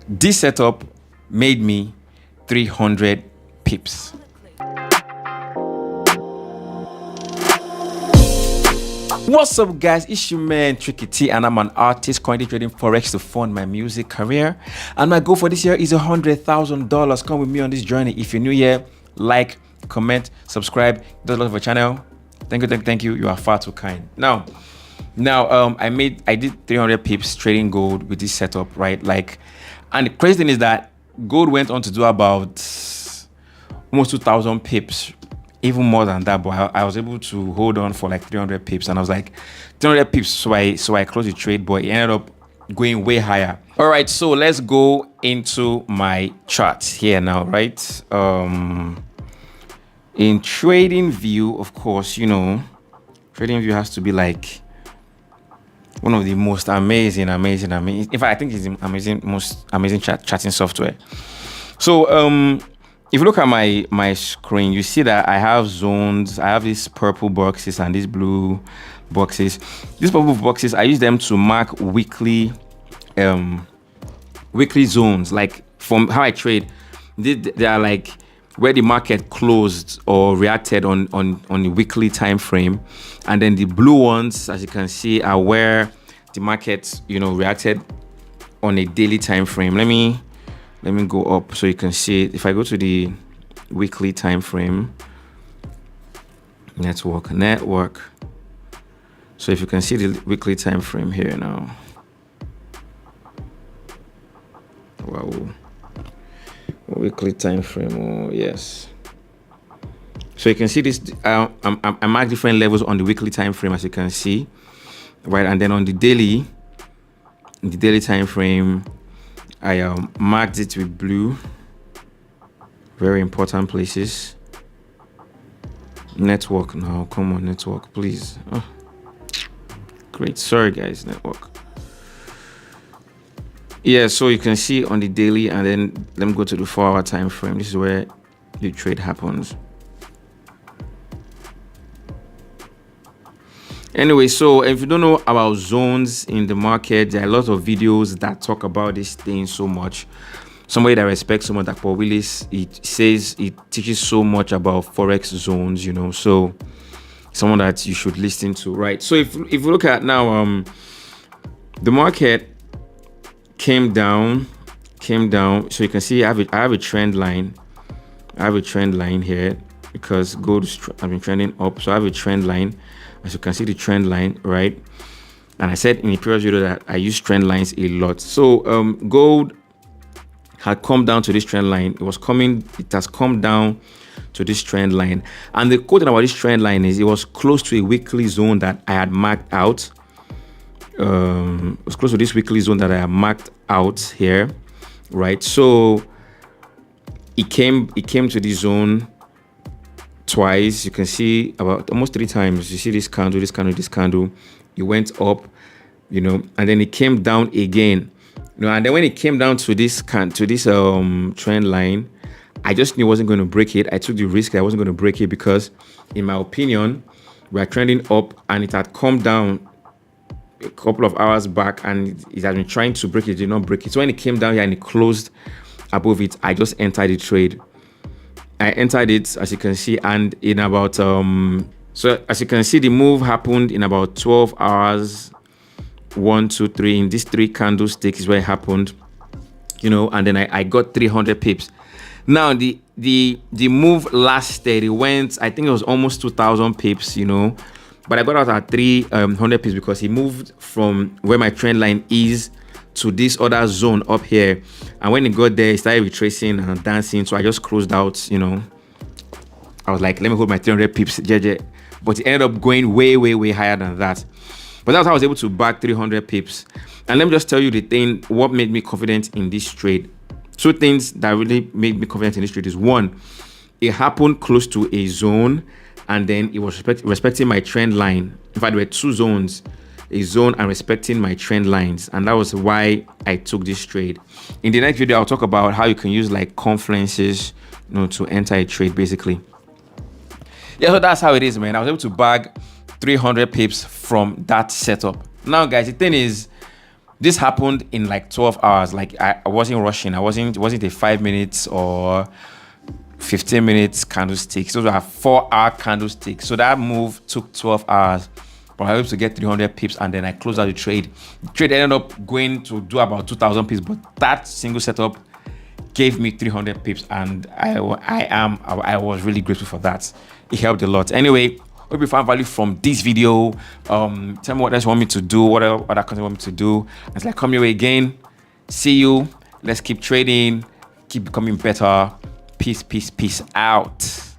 This setup made me 300 pips. What's up, guys? It's your man Tricky T, and I'm an artist currently trading forex to fund my music career. And my goal for this year is $100,000. Come with me on this journey. If you're new here, like, comment, subscribe. Does love our channel. Thank you. You are far too kind. Now, I did 300 pips trading gold with this setup, right? And the crazy thing is that gold went on to do about almost 2,000 pips, even more than that. But I was able to hold on for like 300 pips, and I was like 300 pips. So I closed the trade, but it ended up going way higher. All right, so let's go into my charts here now, right? In trading view, of course, you know, trading view has to be like one of the most amazing. In fact, I think it's the most amazing chatting software. So if you look at my screen, you see that I have zones. I have these purple boxes and these blue boxes. These purple boxes, I use them to mark weekly zones. Like from how I trade, they are like where the market closed or reacted on the weekly time frame, and then the blue ones, as you can see, are where the market, you know, reacted on a daily time frame. Let me go up so you can see it. If I go to the weekly time frame, network. So if you can see the weekly time frame here now. Wow. Weekly time frame. Oh yes. So you can see this. I mark different levels on the weekly time frame, as you can see, right? And then on the daily, in the daily time frame, I marked it with blue. Very important places. Network now. Come on, network, please. Oh, great. Sorry, guys. Network. Yeah, so you can see on the daily, and then let me go to the 4-hour time frame. This is where the trade happens. Anyway, so if you don't know about zones in the market, there are a lot of videos that talk about this thing so much. Somebody that I respect so much, like Paul Willis, it says it teaches so much about forex zones, you know. So someone that you should listen to, right? So if you look at now, the market came down. So you can see I have a trend line. I have a trend line here because gold has been trending up. So I have a trend line. As you can see, the trend line, right? And I said in the previous video that I use trend lines a lot. So gold had come down to this trend line. It has come down to this trend line. And the cool thing about this trend line is it was close to a weekly zone that I had marked out. It was close to this weekly zone that I have marked out here, right? So it came to this zone twice. You can see about almost 3 times. You see this candle. It went up, you know, and then it came down again, you know. And then when it came down to this trend line, I just knew I wasn't going to break it. I took the risk that I wasn't going to break it because, in my opinion, we are trending up, and it had come down a couple of hours back, and it has been trying to break it. Did not break it. So when it came down here and it closed above it, I just entered the trade. I entered it, as you can see, and in about so as you can see, the move happened in about 12 hours. 1, 2, 3. In these 3 candlesticks is where it happened, you know. And then I got 300 pips. Now the move lasted. It went, I think it was almost 2,000 pips, you know. But I got out at 300 pips because he moved from where my trend line is to this other zone up here. And when he got there, he started retracing and dancing. So I just closed out, you know. I was like, let me hold my 300 pips, JJ. But it ended up going way, way, way higher than that. But that's how I was able to back 300 pips. And let me just tell you what made me confident in this trade. 2 things that really made me confident in this trade is, 1, it happened close to a zone, and then it was respecting my trend line. In fact, there were 2 zones, a zone and respecting my trend lines, and that was why I took this trade. In the next video, I'll talk about how you can use like confluences, you know, to enter a trade, basically. Yeah, so that's how it is, man. I was able to bag 300 pips from that setup. Now, guys, the thing is, This happened in like 12 hours. Like I wasn't rushing. It wasn't a 5 minutes or 15 minutes candlestick. Those are 4-hour candlesticks. So that move took 12 hours. But I was able to get 300 pips, and then I closed out the trade. The trade ended up going to do about 2,000 pips, but that single setup gave me 300 pips, and I was really grateful for that. It helped a lot. Anyway, hope you found value from this video. Tell me what else you want me to do, what other content you want me to do. It's like, come your way again. See you. Let's keep trading, keep becoming better. Peace out.